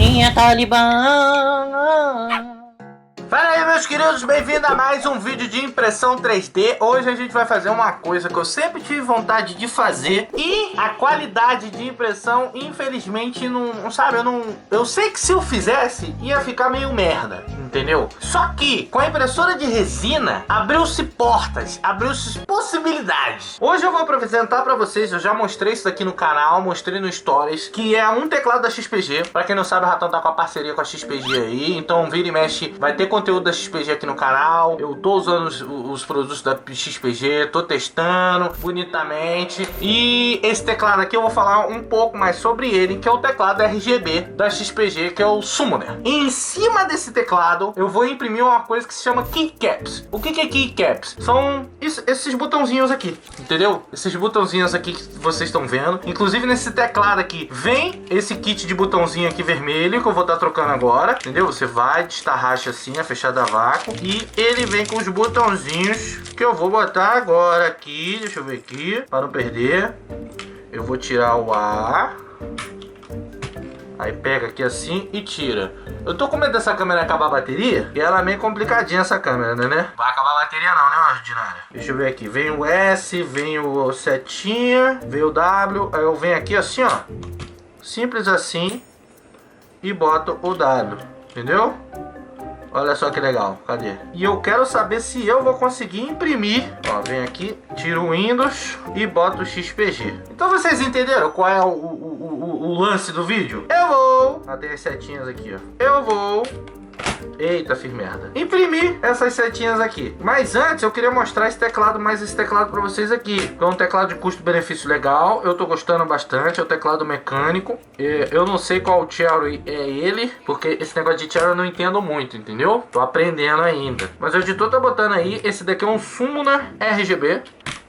Minha Talibã. Fala aí, meus queridos, bem-vindo a mais um vídeo de impressão 3D. Hoje a gente vai fazer uma coisa que eu sempre tive vontade de fazer e a qualidade de impressão, infelizmente, não sabe, eu sei que se eu fizesse ia ficar meio merda, entendeu? Só que com a impressora de resina abriu-se portas, abriu-se possibilidades. Hoje eu vou apresentar pra vocês, eu já mostrei isso aqui no canal, mostrei no Stories, que é um teclado da XPG. Pra quem não sabe, o Ratão tá com a parceria com a XPG aí, então vira e mexe, vai ter conteúdo da XPG aqui no canal. Eu tô usando os produtos da XPG, tô testando bonitamente. E esse teclado aqui eu vou falar um pouco mais sobre ele, que é o teclado RGB da XPG, que é o Summoner. E em cima desse teclado eu vou imprimir uma coisa que se chama keycaps. O que é keycaps? São esses botãozinhos aqui, entendeu? Esses botãozinhos aqui que vocês estão vendo. Inclusive nesse teclado aqui vem esse kit de botãozinho aqui vermelho que eu vou estar trocando agora, entendeu? Você vai, destarracha assim, a fechada a vácuo, e ele vem com os botãozinhos que eu vou botar agora aqui. Deixa eu ver aqui, para não perder. Eu vou tirar o ar. Aí pega aqui assim e tira. Eu tô com medo dessa câmera acabar a bateria, e ela é meio complicadinha essa câmera, né? Vai acabar a bateria não, né, ordinária? Deixa eu ver aqui. Vem o S, vem o setinha, vem o W. Aí eu venho aqui assim, ó. Simples assim. E boto o W. Entendeu? Olha só que legal, cadê? E eu quero saber se eu vou conseguir imprimir. Ó, vem aqui, tiro o Windows e boto o XPG. Então vocês entenderam qual é o lance do vídeo? Eu vou... Ah, tem as setinhas aqui, ó. Eu vou... Eita, fiz merda. Imprimir essas setinhas aqui. Mas antes eu queria mostrar esse teclado, pra vocês aqui. É um teclado de custo-benefício legal. Eu tô gostando bastante. É um teclado mecânico. Eu não sei qual Cherry é ele, porque esse negócio de Cherry eu não entendo muito, entendeu? Tô aprendendo ainda. Mas o editor tá botando aí. Esse daqui é um Summoner RGB.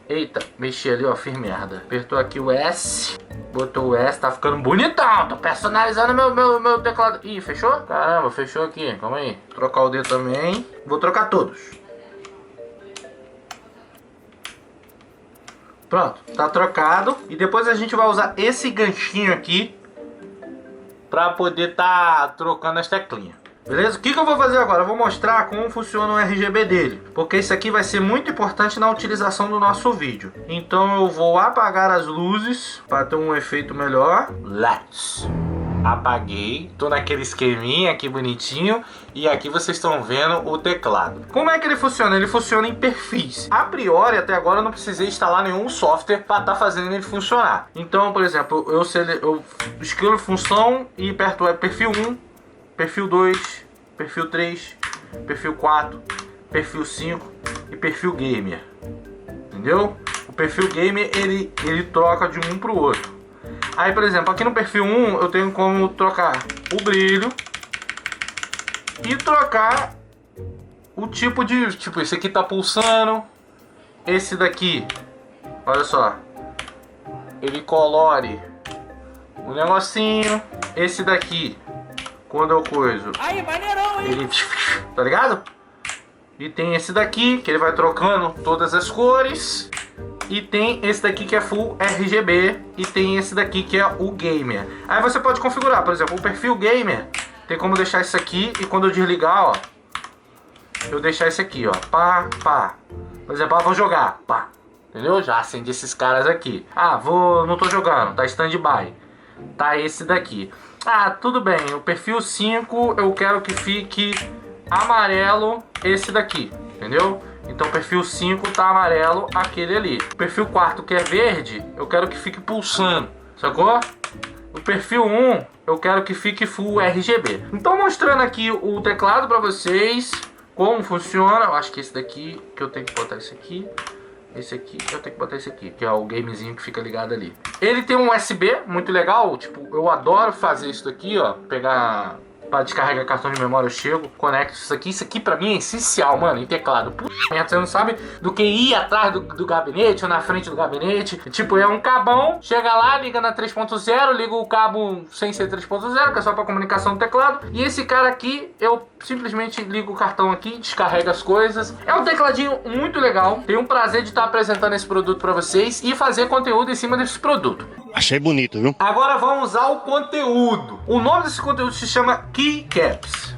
Eita, mexi ali, ó, fiz merda. Apertou aqui o S. Botou o S, tá ficando bonitão. Tô personalizando meu teclado. Ih, fechou? Caramba, fechou aqui. Calma aí. Trocar o D também. Vou trocar todos. Pronto, tá trocado. E depois a gente vai usar esse ganchinho aqui pra poder tá trocando as teclinhas. Beleza? O que eu vou fazer agora? Eu vou mostrar como funciona o RGB dele, porque isso aqui vai ser muito importante na utilização do nosso vídeo. Então eu vou apagar as luzes para ter um efeito melhor. Let's. Apaguei, tô naquele esqueminha aqui bonitinho. E aqui vocês estão vendo o teclado. Como é que ele funciona? Ele funciona em perfis. A priori, até agora, eu não precisei instalar nenhum software para estar fazendo ele funcionar. Então, por exemplo, eu escrevo função e aperto perfil 1, perfil 2, perfil 3, perfil 4, perfil 5 e perfil gamer. Entendeu? O perfil gamer ele troca de um para o outro. Aí, por exemplo, aqui no perfil 1 eu tenho como trocar o brilho e trocar o tipo de... Tipo, esse aqui tá pulsando. Esse daqui, olha só, ele colore o negocinho. Esse daqui, quando eu coiso, aí, maneirão, hein? Ele... Tá ligado? E tem esse daqui, que ele vai trocando todas as cores. E tem esse daqui que é Full RGB. E tem esse daqui que é o Gamer. Aí você pode configurar, por exemplo, o perfil Gamer. Tem como deixar isso aqui. E quando eu desligar, ó, eu deixar isso aqui, ó, pá, pá. Por exemplo, vou jogar, pá. Entendeu? Já acendi esses caras aqui. Ah, não tô jogando, tá stand-by. Tá esse daqui. Ah, tudo bem, o perfil 5 eu quero que fique amarelo esse daqui, entendeu? Então o perfil 5 tá amarelo aquele ali. O perfil 4 que é verde, eu quero que fique pulsando, sacou? O perfil 1 eu quero que fique Full RGB. Então mostrando aqui o teclado pra vocês, como funciona. Eu acho que esse daqui, que eu tenho que botar esse aqui. Esse aqui, eu tenho que botar esse aqui, que é o gamezinho que fica ligado ali. Ele tem um USB muito legal, tipo, eu adoro fazer isso daqui, ó. Pegar... Para descarregar cartão de memória eu chego, conecto isso aqui pra mim é essencial, mano, em teclado. Puta merda, você não sabe do que ir atrás do gabinete ou na frente do gabinete. Tipo, é um cabão, chega lá, liga na 3.0, liga o cabo sem ser 3.0, que é só pra comunicação do teclado. E esse cara aqui, eu simplesmente ligo o cartão aqui, descarrega as coisas. É um tecladinho muito legal, tenho um prazer de estar apresentando esse produto pra vocês e fazer conteúdo em cima desse produto. Achei bonito, viu? Agora vamos ao conteúdo. O nome desse conteúdo se chama Keycaps.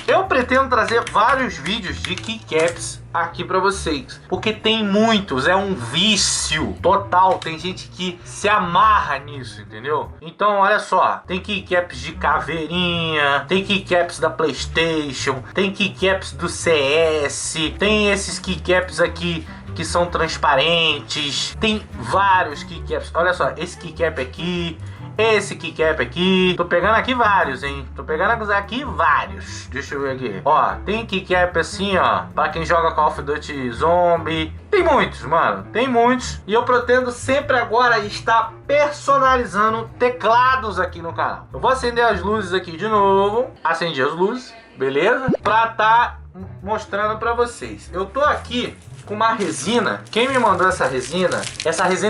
Eu pretendo trazer vários vídeos de keycaps aqui pra vocês, porque tem muitos, é um vício total, tem gente que se amarra nisso, entendeu? Então olha só, tem keycaps de caveirinha, tem keycaps da PlayStation, tem keycaps do CS, tem esses keycaps aqui que são transparentes, tem vários keycaps. Olha só, esse keycap aqui, esse keycap aqui. Tô pegando aqui vários, hein? Tô pegando aqui vários. Deixa eu ver aqui. Ó, tem keycap assim, ó, pra quem joga Call of Duty Zombie. Tem muitos, mano. Tem muitos. E eu pretendo sempre agora estar personalizando teclados aqui no canal. Eu vou acender as luzes aqui de novo. Acendi as luzes, beleza? Pra tá mostrando pra vocês. Eu tô aqui com uma resina. Quem me mandou essa resina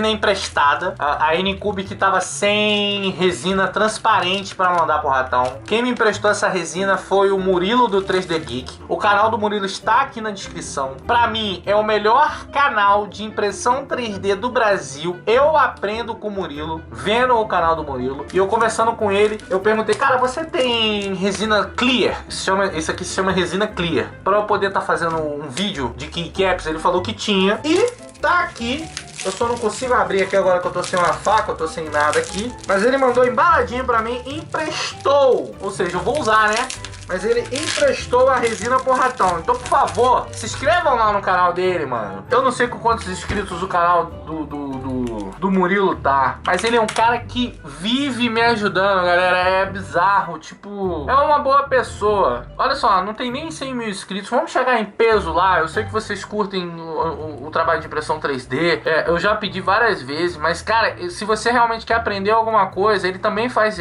é emprestada. A N-Cube que tava sem resina transparente para mandar pro Ratão. Quem me emprestou essa resina foi o Murilo do 3D Geek. O canal do Murilo está aqui na descrição. Para mim é o melhor canal de impressão 3D do Brasil. Eu aprendo com o Murilo, vendo o canal do Murilo, e eu conversando com ele, eu perguntei: cara, você tem resina clear? Isso aqui se chama resina clear, para eu poder estar fazendo um vídeo de keycaps. Ele falou que tinha, e tá aqui. Eu só não consigo abrir aqui agora que eu tô sem uma faca, eu tô sem nada aqui. Mas ele mandou embaladinho pra mim, emprestou. Ou seja, eu vou usar, né? Mas ele emprestou a resina pro Ratão. Então, por favor, se inscrevam lá no canal dele, mano. Eu não sei com quantos inscritos o canal do Murilo tá, mas ele é um cara que vive me ajudando, galera. É bizarro, tipo, é uma boa pessoa. Olha só, não tem nem 100 mil inscritos. Vamos chegar em peso lá. Eu sei que vocês curtem o trabalho de impressão 3D. Eu já pedi várias vezes, mas, cara, se você realmente quer aprender alguma coisa, ele também faz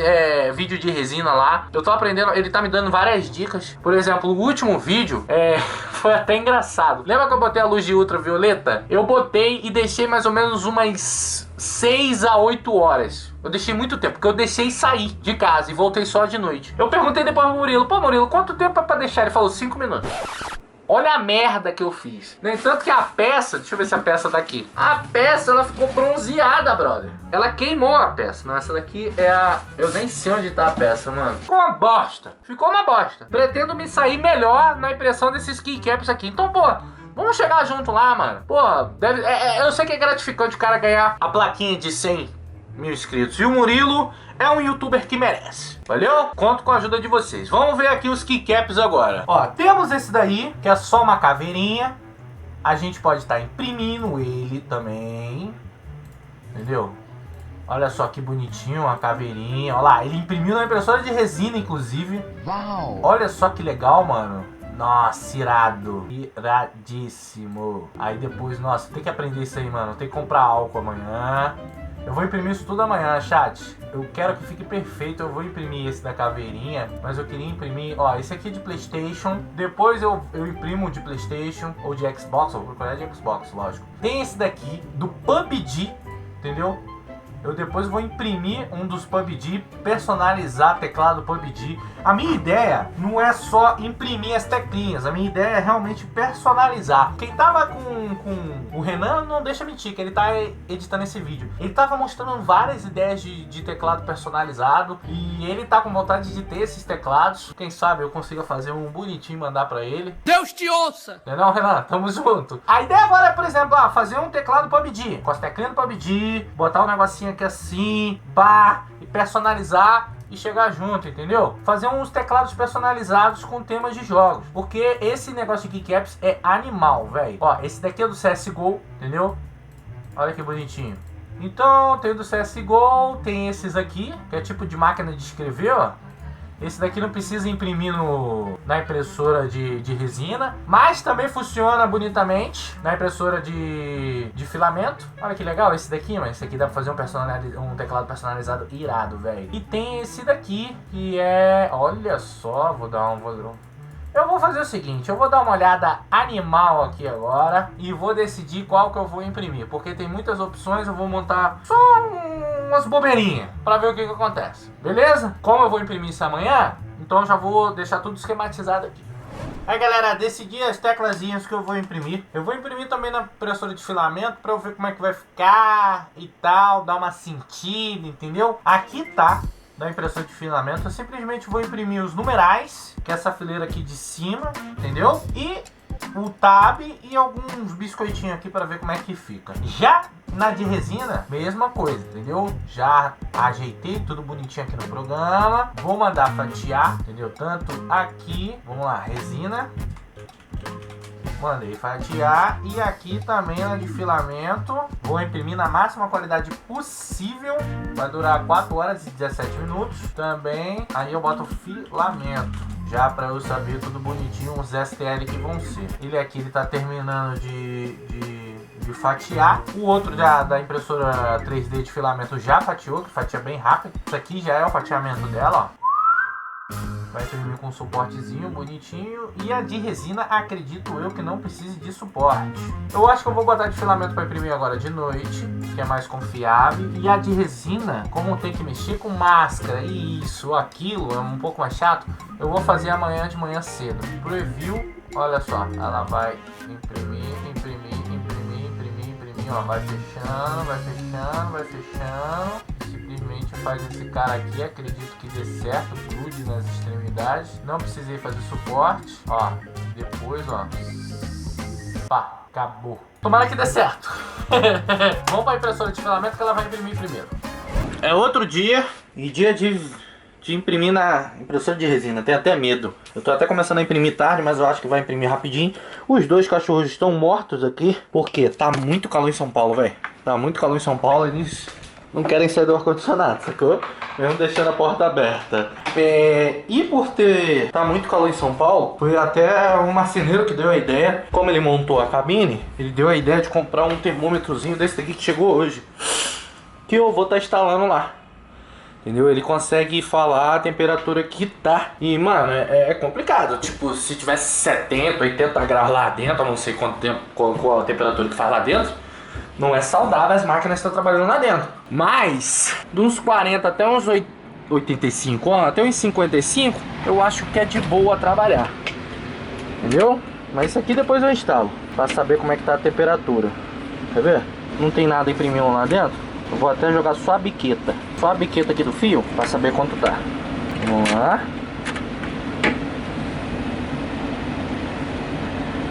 vídeo de resina lá. Eu tô aprendendo, ele tá me dando várias dicas. Por exemplo, o último vídeo foi até engraçado. Lembra que eu botei a luz de ultravioleta? Eu botei e deixei mais ou menos umas 6 a 8 horas. Eu deixei muito tempo, porque eu deixei sair de casa e voltei só de noite. Eu perguntei depois pro Murilo: pô, Murilo, quanto tempo é pra deixar? Ele falou: 5 minutos. Olha a merda que eu fiz. No entanto que a peça, deixa eu ver se a peça tá aqui. A peça, ela ficou bronzeada, brother. Ela queimou a peça. Não, essa daqui é a... eu nem sei onde tá a peça, mano. Ficou uma bosta. Ficou uma bosta. Pretendo me sair melhor na impressão desses keycaps aqui. Então, pô, vamos chegar junto lá, mano. Pô, eu sei que é gratificante o cara ganhar a plaquinha de 100 mil inscritos. E o Murilo é um youtuber que merece. Valeu? Conto com a ajuda de vocês. Vamos ver aqui os keycaps agora. Ó, temos esse daí, que é só uma caveirinha. A gente pode estar imprimindo ele também. Entendeu? Olha só que bonitinho, a caveirinha. Olha lá, ele imprimiu na impressora de resina, inclusive. Uau! Olha só que legal, mano. Nossa, irado. Iradíssimo. Aí depois, nossa, tem que aprender isso aí, mano. Tem que comprar álcool amanhã. Eu vou imprimir isso tudo amanhã, chat. Eu quero que fique perfeito. Eu vou imprimir esse da caveirinha, mas eu queria imprimir, ó, esse aqui é de PlayStation. Depois eu imprimo de PlayStation ou de Xbox. Eu vou procurar de Xbox, lógico. Tem esse daqui do PUBG, entendeu? Eu depois vou imprimir um dos PUBG, personalizar teclado PUBG. A minha ideia não é só imprimir as teclinhas, a minha ideia é realmente personalizar. Quem tava com o Renan não deixa mentir, que ele tá editando esse vídeo. Ele tava mostrando várias ideias de teclado personalizado e ele tá com vontade de ter esses teclados. Quem sabe eu consiga fazer um bonitinho e mandar pra ele. Deus te ouça! Não, Renan, tamo junto. A ideia agora é, por exemplo, fazer um teclado PUBG, com as teclinhas do PUBG, botar um negocinho aqui assim, pá, e personalizar e chegar junto, entendeu? Fazer uns teclados personalizados com temas de jogos, porque esse negócio de keycaps é animal, velho. Ó, esse daqui é do CSGO, entendeu? Olha que bonitinho. Então, tem do CSGO, tem esses aqui, que é tipo de máquina de escrever, ó. Esse daqui não precisa imprimir na impressora de resina, mas também funciona bonitamente na impressora de filamento. Olha que legal esse daqui, mas esse aqui dá pra fazer um teclado personalizado irado, velho. E tem esse daqui, que é... olha só, eu vou fazer o seguinte, eu vou dar uma olhada animal aqui agora e vou decidir qual que eu vou imprimir, porque tem muitas opções. Eu vou montar só umas bobeirinhas pra ver o que acontece, beleza? Como eu vou imprimir isso amanhã, então eu já vou deixar tudo esquematizado aqui. Aí galera, decidi as teclazinhas que eu vou imprimir. Eu vou imprimir também na impressora de filamento pra eu ver como é que vai ficar e tal, dar uma sentida, entendeu? Aqui tá, da impressora de filamento, eu simplesmente vou imprimir os numerais, que é essa fileira aqui de cima, entendeu? E o tab e alguns biscoitinhos aqui para ver como é que fica. Já na de resina, mesma coisa, entendeu? Já ajeitei tudo bonitinho aqui no programa. Vou mandar fatiar, entendeu? Tanto aqui, vamos lá, resina. Mandei fatiar. E aqui também na de filamento. Vou imprimir na máxima qualidade possível. Vai durar 4 horas e 17 minutos. Também, aí eu boto filamento. Já para eu saber tudo bonitinho, os STL que vão ser. Ele aqui, ele tá terminando de fatiar. O outro da impressora 3D de filamento já fatiou, que fatia bem rápido. Isso aqui já é o fatiamento dela, ó. Vai imprimir com um suportezinho bonitinho. E a de resina, acredito eu que não precise de suporte. Eu acho que eu vou botar de filamento para imprimir agora de noite, que é mais confiável. E a de resina, como tem que mexer com máscara e isso ou aquilo, é um pouco mais chato, eu vou fazer amanhã de manhã cedo. Preview, olha só, ela vai imprimir, ó, vai fechando, vai fechando. Simplesmente faz esse cara aqui, acredito que dê certo, grude nas extremidades. Não precisei fazer suporte, ó, depois, ó, pá, acabou. Tomara que dê certo. Vamos para a impressora de filamento que ela vai imprimir primeiro. É outro dia, e dia de imprimir na impressora de resina. Tenho até medo. Eu tô até começando a imprimir tarde, mas eu acho que vai imprimir rapidinho. Os dois cachorros estão mortos aqui, porque tá muito calor em São Paulo, velho. Tá muito calor em São Paulo, eles não querem sair do ar-condicionado, sacou? Mesmo deixando a porta aberta. E por tá muito calor em São Paulo, foi até um marceneiro que deu a ideia. Como ele montou a cabine, ele deu a ideia de comprar um termômetrozinho desse daqui que chegou hoje, que eu vou estar instalando lá. Entendeu? Ele consegue falar a temperatura que tá. E, mano, é complicado. Tipo, se tivesse 70, 80 graus lá dentro, eu não sei quanto tempo, qual a temperatura que faz lá dentro, não é saudável as máquinas que estão trabalhando lá dentro. Mas, de uns 40 até uns 85, ó, até uns 55, eu acho que é de boa trabalhar. Entendeu? Mas isso aqui depois eu instalo, pra saber como é que tá a temperatura. Quer ver? Não tem nada imprimindo lá dentro. Eu vou até jogar só a biqueta. Só a biqueta aqui do fio, pra saber quanto tá. Vamos lá.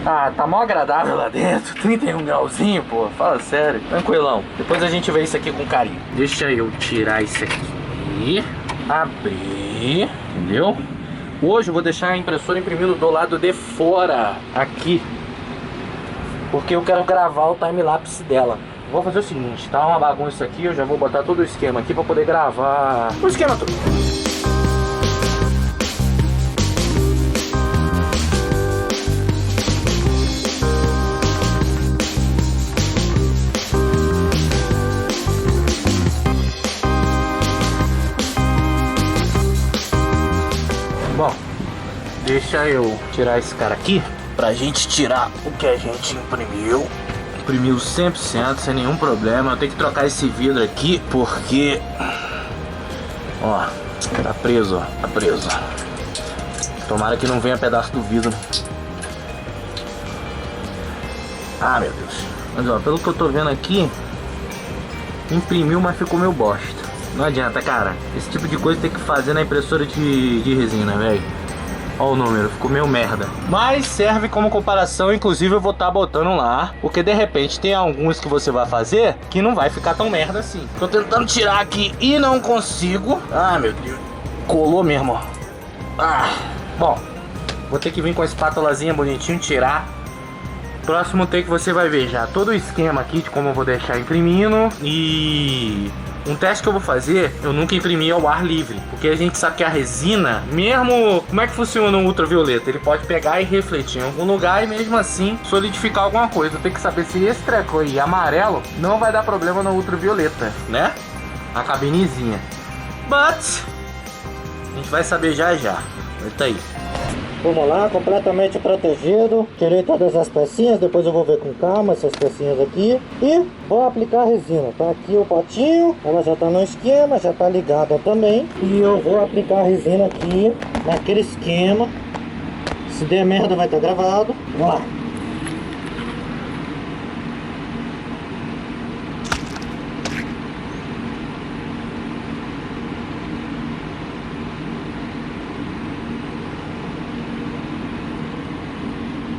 Ah, tá mó agradável lá dentro. 31 grauzinho, pô. Fala sério. Tranquilão. Depois a gente vê isso aqui com carinho. Deixa eu tirar isso aqui. Abrir. Entendeu? Hoje eu vou deixar a impressora imprimindo do lado de fora. Aqui. Porque eu quero gravar o time-lapse dela. Vou fazer o seguinte, tá uma bagunça aqui, eu já vou botar todo o esquema aqui pra poder gravar o esquema todo. Bom, deixa eu tirar esse cara aqui pra gente tirar o que a gente imprimiu. Imprimiu 100%, sem nenhum problema. Eu tenho que trocar esse vidro aqui porque, ó, tá preso, ó, tá preso. Tomara que não venha pedaço do vidro. Ah, meu Deus. Mas ó, pelo que eu tô vendo aqui, imprimiu, mas ficou meio bosta. Não adianta, cara. Esse tipo de coisa tem que fazer na impressora de resina, velho. Olha o número, ficou meio merda. Mas serve como comparação, inclusive eu vou estar botando lá. Porque de repente tem alguns que você vai fazer que não vai ficar tão merda assim. Tô tentando tirar aqui e não consigo. Ah, meu Deus. Colou mesmo, ó. Ah, bom, vou ter que vir com a espátulazinha bonitinho tirar. Próximo take você vai ver já todo o esquema aqui de como eu vou deixar imprimindo. E um teste que eu vou fazer, eu nunca imprimi ao ar livre, porque a gente sabe que a resina, mesmo, como é que funciona o ultravioleta? Ele pode pegar e refletir em algum lugar e mesmo assim solidificar alguma coisa. Eu tenho que saber se esse treco aí amarelo não vai dar problema no ultravioleta, né? A cabinezinha. But a gente vai saber já já. Eita aí. Vamos lá, completamente protegido. Tirei todas as pecinhas, depois eu vou ver com calma essas pecinhas aqui. E vou aplicar a resina. Tá aqui o potinho, ela já tá no esquema, já tá ligada também. E eu vou aplicar a resina aqui, naquele esquema, Se der merda vai estar gravado. Vamos lá.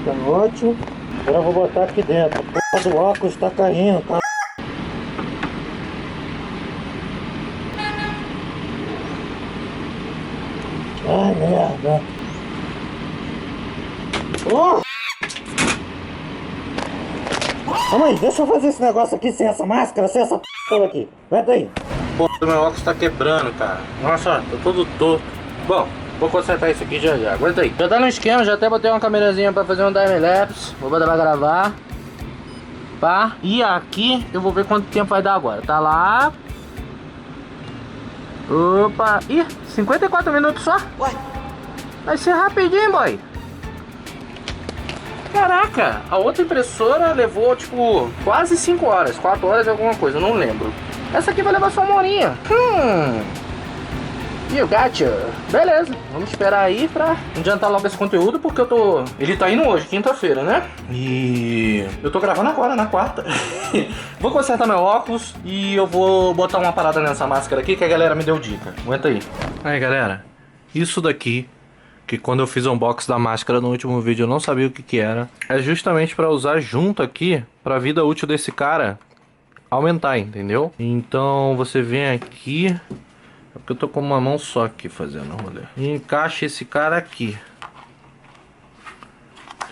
Tá ótimo. Agora eu vou botar aqui dentro. A porra do óculos tá caindo, cara. Ai, merda. Oh! Calma aí, deixa eu fazer esse negócio aqui sem essa máscara, sem essa p*** aqui. Aguenta aí. Pô, meu óculos tá quebrando, cara. Nossa, tô todo torto. Bom, vou consertar isso aqui já. Aguenta aí. Já tá no esquema, já até botei uma câmerazinha pra fazer um time-lapse. Vou botar pra gravar. Pá. E aqui eu vou ver quanto tempo vai dar agora. Tá lá. Opa. Ih, 54 minutos só. Ué? Vai ser rapidinho, boy. Caraca, a outra impressora levou tipo quase 5 horas, 4 horas e alguma coisa, não lembro. Essa aqui vai levar só uma horinha. You gotcha. Beleza, vamos esperar aí pra adiantar logo esse conteúdo, porque eu tô... Ele tá indo hoje, quinta-feira, né? E eu tô gravando agora, na quarta. Vou consertar meu óculos e eu vou botar uma parada nessa máscara aqui que a galera me deu dica. Aguenta aí. Aí, galera, isso daqui, que quando eu fiz o unboxing da máscara no último vídeo eu não sabia o que era, é justamente pra usar junto aqui, pra vida útil desse cara aumentar, entendeu? Então você vem aqui... É porque eu tô com uma mão só aqui fazendo o rolê. E encaixa esse cara aqui.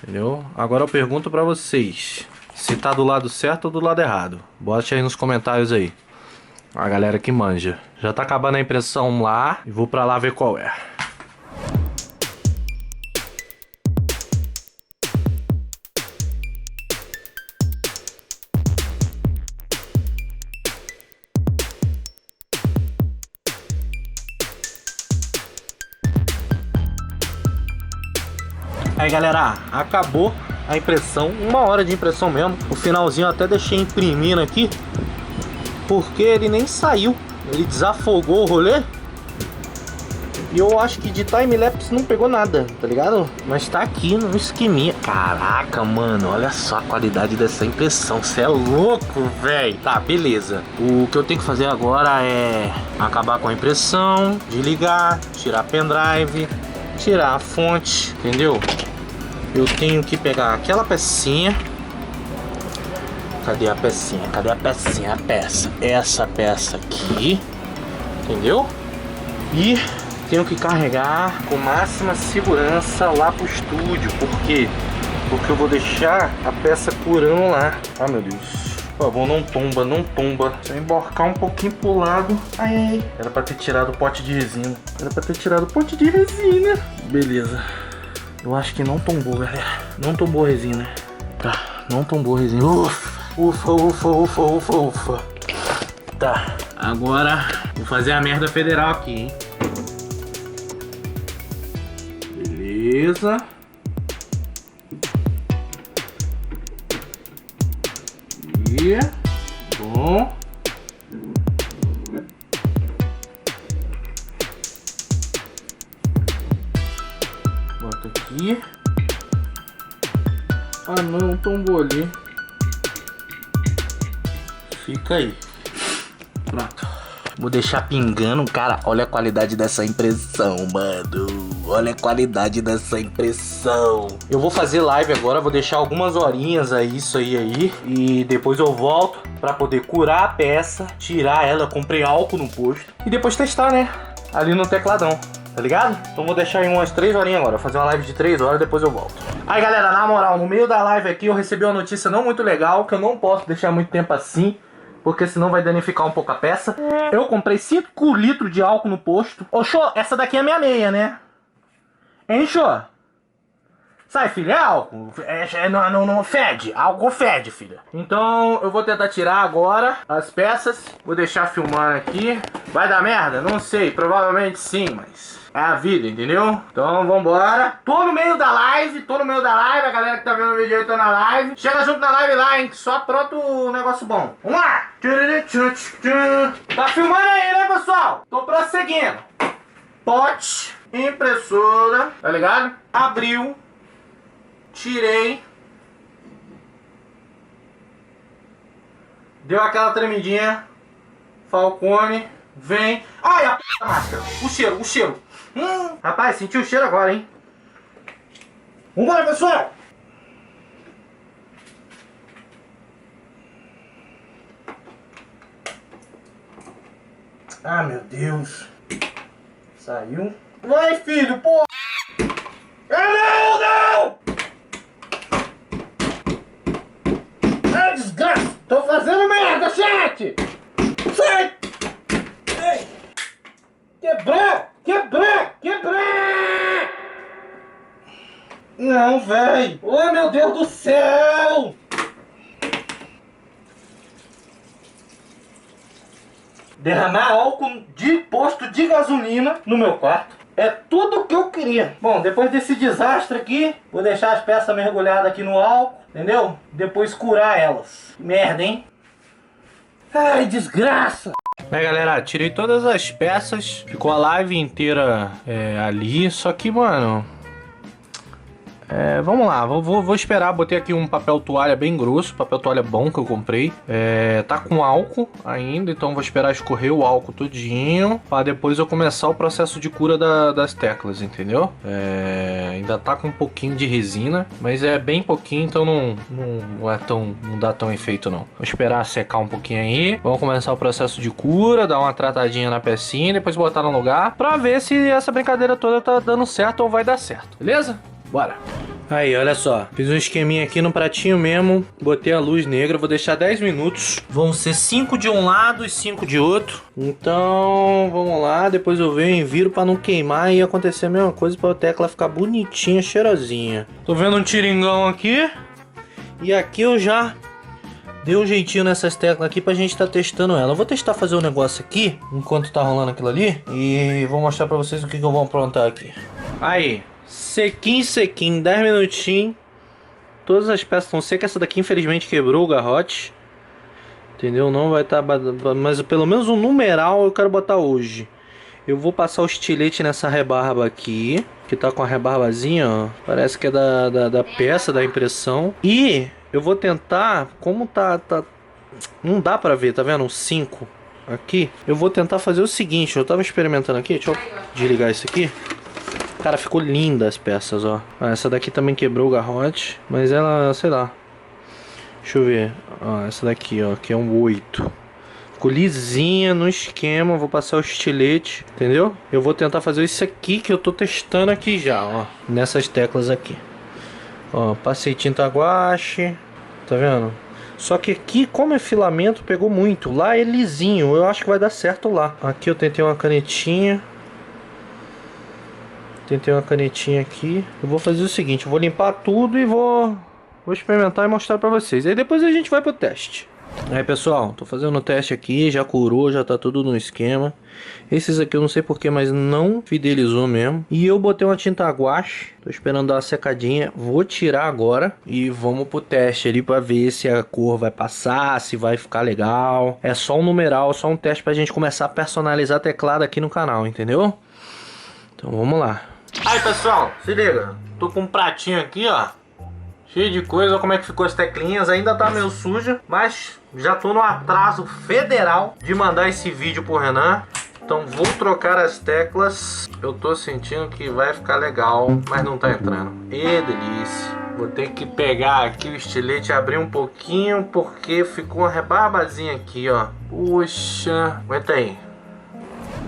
Entendeu? Agora eu pergunto pra vocês, se tá do lado certo ou do lado errado. Bote aí nos comentários aí. A galera que manja. Já tá acabando a impressão lá e vou pra lá ver qual é. Aí, galera, acabou a impressão, 1 hora de impressão mesmo. O finalzinho eu até deixei imprimindo aqui, porque ele nem saiu, ele desafogou o rolê. E eu acho que de time-lapse não pegou nada, tá ligado? Mas tá aqui no esqueminha. Caraca, mano, olha só a qualidade dessa impressão. Você é louco, velho. Tá, beleza. O que eu tenho que fazer agora é acabar com a impressão, desligar, tirar pendrive, tirar a fonte, entendeu? Eu tenho que pegar aquela pecinha. Cadê a pecinha? Cadê a pecinha? A peça. Essa peça aqui, entendeu? E tenho que carregar com máxima segurança lá pro estúdio. Por quê? Porque eu vou deixar a peça curando lá. Ah, meu Deus. Por favor, não tomba, não tomba. Se eu emborcar um pouquinho pro lado. Ai, ai. Era pra ter tirado o pote de resina. Era pra ter tirado o pote de resina. Beleza. Eu acho que não tombou, galera. Não tombou a resina. Tá, não tombou a resina. Ufa, ufa, ufa, ufa, ufa, ufa. Tá, agora vou fazer a merda federal aqui, hein. Beleza. E bom. Bota aqui. Ah não, tombou ali. Fica aí. Pronto. Vou deixar pingando, cara. Olha a qualidade dessa impressão, mano. Olha a qualidade dessa impressão. Eu vou fazer live agora, vou deixar algumas horinhas aí, isso aí. E depois eu volto pra poder curar a peça, tirar ela. Eu comprei álcool no posto. E depois testar, né? Ali no tecladão. Tá ligado? Então vou deixar em umas 3 horinhas agora. Vou fazer uma live de 3 horas, depois eu volto. Aí, galera, na moral, no meio da live aqui eu recebi uma notícia não muito legal, que eu não posso deixar muito tempo assim, porque senão vai danificar um pouco a peça. Eu comprei 5 litros de álcool no posto. Ô, Xô, essa daqui é minha meia, né? Hein, Xô? Sai, filha, é álcool. Não fede. Álcool fede, filha. Então eu vou tentar tirar agora as peças. Vou deixar filmando aqui. Vai dar merda? Não sei. Provavelmente sim, mas é a vida, entendeu? Então vambora. Tô no meio da live. A galera que tá vendo o vídeo aí tá na live. Chega junto na live lá, hein? Que só pronto o negócio bom. Vamos lá. Tá filmando aí, né, pessoal? Tô prosseguindo. Pote, impressora, tá ligado? Abriu. tirei. Deu aquela tremidinha. Falcone, vem. Ai, a p da máscara. O cheiro. Rapaz, senti o cheiro agora, hein? Vambora, pessoal! Ah, meu Deus. Saiu. Vai, filho, pô! Não! Ah, desgraça! Tô fazendo merda, chat! Sai! Ei. Quebrar! Não, véi! Oh, meu Deus do céu! Derramar álcool de posto de gasolina no meu quarto. É tudo o que eu queria. Bom, depois desse desastre aqui, vou deixar as peças mergulhadas aqui no álcool, entendeu? Depois curar elas. Merda, hein? Ai, desgraça! Galera, tirei todas as peças. Ficou a live inteira ali. Só que, mano... vamos lá, vou esperar. Botei aqui um papel toalha bem grosso, papel toalha bom que eu comprei. Tá com álcool ainda, então vou esperar escorrer o álcool todinho para depois eu começar o processo de cura das teclas, entendeu? Ainda tá com um pouquinho de resina, mas é bem pouquinho, então não dá tão efeito não. Vou esperar secar um pouquinho aí. Vamos começar o processo de cura, dar uma tratadinha na pecinha, depois botar no lugar para ver se essa brincadeira toda tá dando certo ou vai dar certo, beleza? Bora! Aí, olha só, fiz um esqueminha aqui no pratinho mesmo, botei a luz negra, vou deixar 10 minutos. Vão ser 5 de um lado e 5 de outro. Então, vamos lá, depois eu venho e viro pra não queimar e acontecer a mesma coisa pra a tecla ficar bonitinha, cheirosinha. Tô vendo um tiringão aqui. E aqui eu já dei um jeitinho nessas teclas aqui pra gente tá testando ela. Eu vou testar fazer um negócio aqui, enquanto tá rolando aquilo ali. E vou mostrar pra vocês o que eu vou aprontar aqui. Aí. Sequinho, 10 minutinhos. Todas as peças estão secas. Essa daqui infelizmente quebrou o garrote. Entendeu? Não vai estar... Mas pelo menos um numeral eu quero botar hoje. Eu vou passar o estilete nessa rebarba aqui. Que tá com a rebarbazinha, ó. Parece que é da peça, da impressão. E eu vou tentar... Como tá... Não dá pra ver, tá vendo? Um 5 aqui. Eu vou tentar fazer o seguinte. Eu tava experimentando aqui. Deixa eu desligar isso aqui. Cara, ficou linda as peças, ó. Essa daqui também quebrou o garrote. Mas ela, sei lá. Deixa eu ver. Ó, essa daqui, ó. Que é um 8. Ficou lisinha no esquema. Vou passar o estilete. Entendeu? Eu vou tentar fazer isso aqui que eu tô testando aqui já, ó. Nessas teclas aqui. Ó, passei tinta guache. Tá vendo? Só que aqui, como é filamento, pegou muito. Lá é lisinho. Eu acho que vai dar certo lá. Aqui eu tentei uma canetinha. Tentei uma canetinha aqui. Eu vou fazer o seguinte, eu vou limpar tudo e vou experimentar e mostrar pra vocês. Aí depois a gente vai pro teste. Aí pessoal, tô fazendo o teste aqui, já curou, já tá tudo no esquema. Esses aqui eu não sei porquê, mas não fidelizou mesmo. E eu botei uma tinta guache, tô esperando dar uma secadinha. Vou tirar agora e vamos pro teste ali pra ver se a cor vai passar, se vai ficar legal. É só um numeral, só um teste pra gente começar a personalizar teclado aqui no canal, entendeu? Então vamos lá. Aí pessoal, se liga, tô com um pratinho aqui, ó, cheio de coisa. Olha como é que ficou as teclinhas. Ainda tá meio suja, mas já tô no atraso federal de mandar esse vídeo pro Renan. Então vou trocar as teclas. Eu tô sentindo que vai ficar legal, mas não tá entrando. E delícia. Vou ter que pegar aqui o estilete e abrir um pouquinho, porque ficou uma rebarbazinha aqui, ó. Puxa, aguenta aí.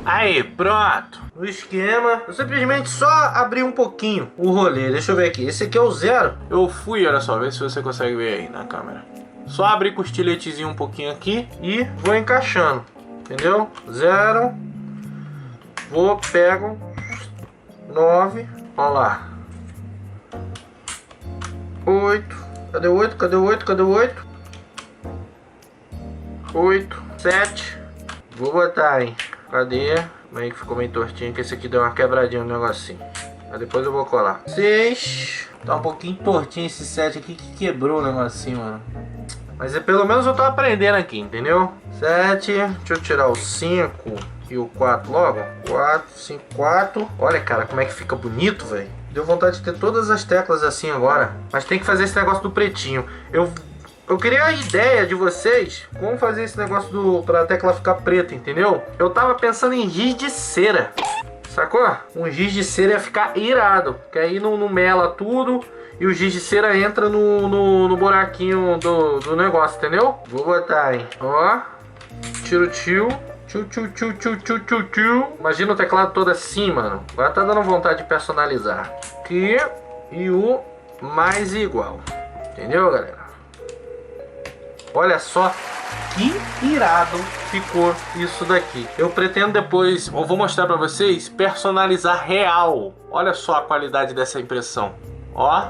Aí, pronto. O esquema, eu simplesmente só abri um pouquinho o rolê. Deixa eu ver aqui, esse aqui é o 0. Eu fui, olha só, vê se você consegue ver aí na câmera. Só abrir com o estiletezinho um pouquinho aqui e vou encaixando, entendeu? 0. Vou, pego 9, olha lá. 8, cadê o 8? Cadê o 8? Cadê o 8? 8, 7. Vou botar, hein? Cadê? Aí ficou meio tortinho, que esse aqui deu uma quebradinha no negocinho. Aí depois eu vou colar. 6. Tá um pouquinho tortinho esse 7 aqui, que quebrou o negocinho, mano. Mas pelo menos eu tô aprendendo aqui, entendeu? 7. Deixa eu tirar o 5 e o 4 logo. 4, 5, 4. Olha, cara, como é que fica bonito, velho. Deu vontade de ter todas as teclas assim agora. Mas tem que fazer esse negócio do pretinho. Eu queria a ideia de vocês como fazer esse negócio pra tecla ficar preta, entendeu? Eu tava pensando em giz de cera. Sacou? Um giz de cera ia ficar irado. Que aí não mela tudo. E o giz de cera entra no buraquinho do negócio, entendeu? Vou botar, hein? Ó. Tiro. Imagina o teclado todo assim, mano. Agora tá dando vontade de personalizar. Aqui. E o mais igual. Entendeu, galera? Olha só que irado ficou isso daqui. Eu pretendo depois, eu vou mostrar pra vocês, personalizar real. Olha só a qualidade dessa impressão. Ó.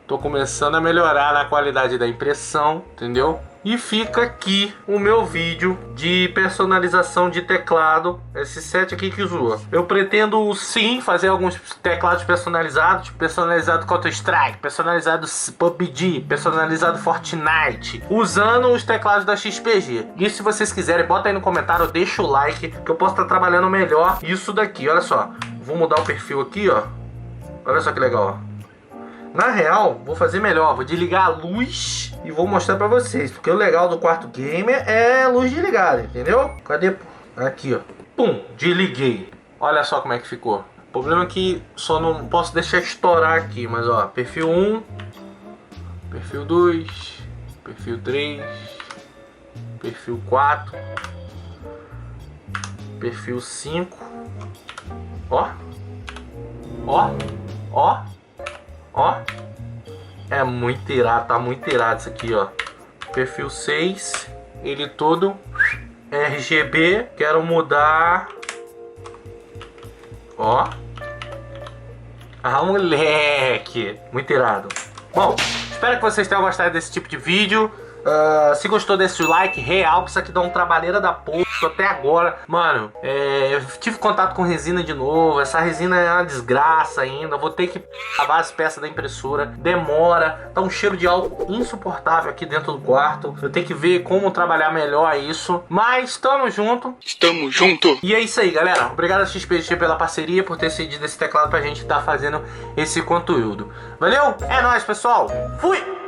Tô começando a melhorar na qualidade da impressão, entendeu? E fica aqui o meu vídeo de personalização de teclado. Esse set aqui que zoa. Eu pretendo sim fazer alguns teclados personalizados. Personalizado Counter-Strike, personalizado PUBG, personalizado Fortnite. Usando os teclados da XPG. E se vocês quiserem, bota aí no comentário, deixa o like. Que eu posso estar trabalhando melhor isso daqui. Olha só. Vou mudar o perfil aqui, ó. Olha só que legal, ó. Na real, vou fazer melhor, vou desligar a luz e vou mostrar pra vocês. Porque o legal do quarto gamer é a luz desligada, entendeu? Cadê? Aqui, ó. Pum, desliguei. Olha só como é que ficou. O problema é que só não posso deixar estourar aqui. Mas ó, perfil 1, perfil 2, perfil 3, perfil 4, perfil 5. Ó. Ó. Ó. Ó, é muito irado, tá muito irado isso aqui, ó. Perfil 6, ele todo RGB, quero mudar. Ó. Ah, moleque, muito irado. Bom, espero que vocês tenham gostado desse tipo de vídeo. Se gostou desse like real, que isso aqui dá um trabalheira da porra até agora. Mano, eu tive contato com resina de novo. Essa resina é uma desgraça ainda. Vou ter que lavar as peças da impressora. Demora, tá um cheiro de álcool insuportável aqui dentro do quarto. Eu tenho que ver como trabalhar melhor isso. Mas tamo junto. Estamos junto. E é isso aí, galera. Obrigado a XPG pela parceria, por ter cedido esse teclado pra gente estar fazendo esse conteúdo. Valeu? É nóis, pessoal. Fui!